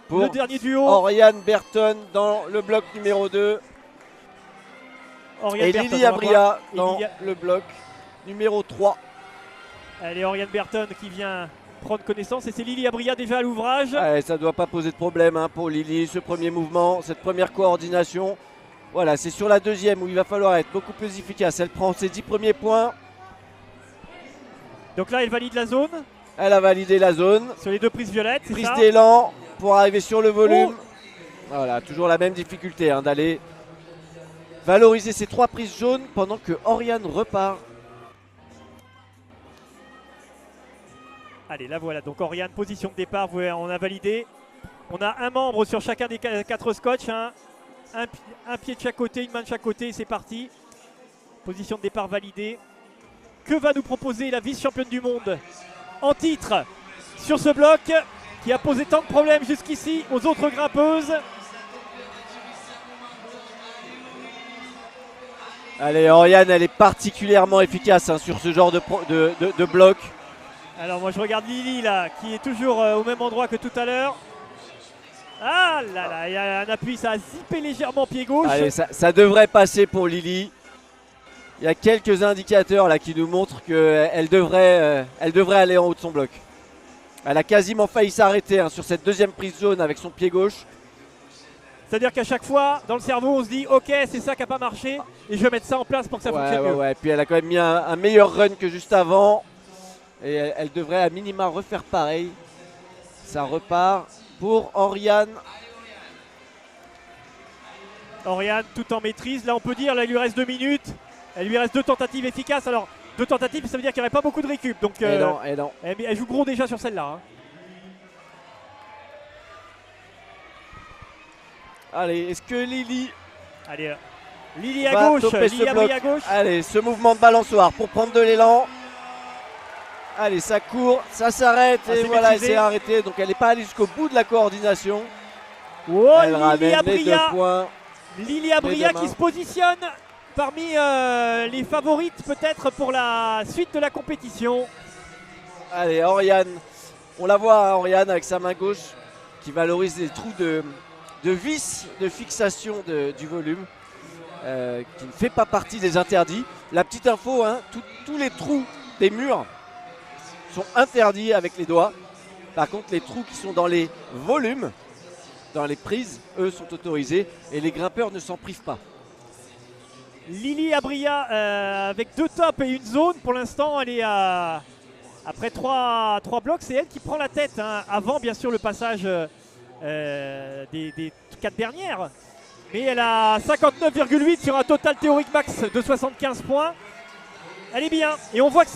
pour le dernier duo. Oriane Berton dans le bloc numéro 2. Oriane Et Berton, Lily on va voir. Abria Et dans Lily- le bloc numéro 3. Allez, Oriane Berton qui vient prendre connaissance. Et c'est Lily Abria déjà à l'ouvrage. Ouais, ça ne doit pas poser de problème hein, pour Lily, ce premier mouvement, cette première coordination. Voilà, c'est sur la deuxième où il va falloir être beaucoup plus efficace. Elle prend ses 10 premiers points. Donc là, elle valide la zone Elle a validé la zone. sur les deux prises violettes. C'est Prise ça d'élan pour arriver sur le volume. Oh. Voilà, toujours la même difficulté hein, d'aller valoriser ces 3 prises jaunes pendant que Oriane repart. Allez, là voilà. Donc Oriane, position de départ, on a validé. On a un membre sur chacun des 4 scotch. Hein. Un pied de chaque côté, une main de chaque côté. C'est parti. Position de départ validée. Que va nous proposer la vice-championne du monde en titre sur ce bloc qui a posé tant de problèmes jusqu'ici aux autres grimpeuses? Allez, Oriane, elle est particulièrement efficace hein, sur ce genre de bloc. Alors moi je regarde Lily là, qui est toujours au même endroit que tout à l'heure. Ah là là, il y a un appui, ça a zippé légèrement pied gauche. Allez, ça devrait passer pour Lily. Il y a quelques indicateurs là qui nous montrent qu'elle devrait aller en haut de son bloc. Elle a quasiment failli s'arrêter hein, sur cette deuxième prise jaune avec son pied gauche. C'est-à-dire qu'à chaque fois, dans le cerveau, on se dit ok, c'est ça qui n'a pas marché et je vais mettre ça en place pour que ça fonctionne mieux. Ouais. Puis elle a quand même mis un meilleur run que juste avant. Et elle devrait à minima refaire pareil. Ça repart pour Oriane. Oriane tout en maîtrise. Là on peut dire, là il lui reste 2 minutes. Elle lui reste 2 tentatives efficaces. Alors 2 tentatives, ça veut dire qu'il n'y aurait pas beaucoup de récup. Donc Et non. elle joue gros déjà sur celle-là. Hein. Allez, est-ce que Lily Allez, Lily à va gauche, topper Lily ce bloc? à gauche. Allez, ce mouvement de balançoire pour prendre de l'élan. Allez, ça court, ça s'arrête et voilà, elle maîtrisé. s'est arrêtée. Donc elle n'est pas allée jusqu'au bout de la coordination. Oh, Elle Lily ramène les 2 Abria, points. Lily Abria Les deux qui mains. se positionne parmi les favorites peut-être pour la suite de la compétition. Allez, Oriane, on la voit, hein, Oriane avec sa main gauche qui valorise les trous de vis de fixation du volume, qui ne fait pas partie des interdits. La petite info, hein, tous les trous des murs sont interdits avec les doigts. Par contre, les trous qui sont dans les volumes, dans les prises, eux sont autorisés et les grimpeurs ne s'en privent pas. Lily Abria avec 2 tops et une zone. Pour l'instant, elle est à... Après 3 blocs, c'est elle qui prend la tête. Hein, avant, bien sûr, le passage des 4 dernières. Mais elle a 59,8 sur un total théorique max de 75 points. Elle est bien. Et on voit que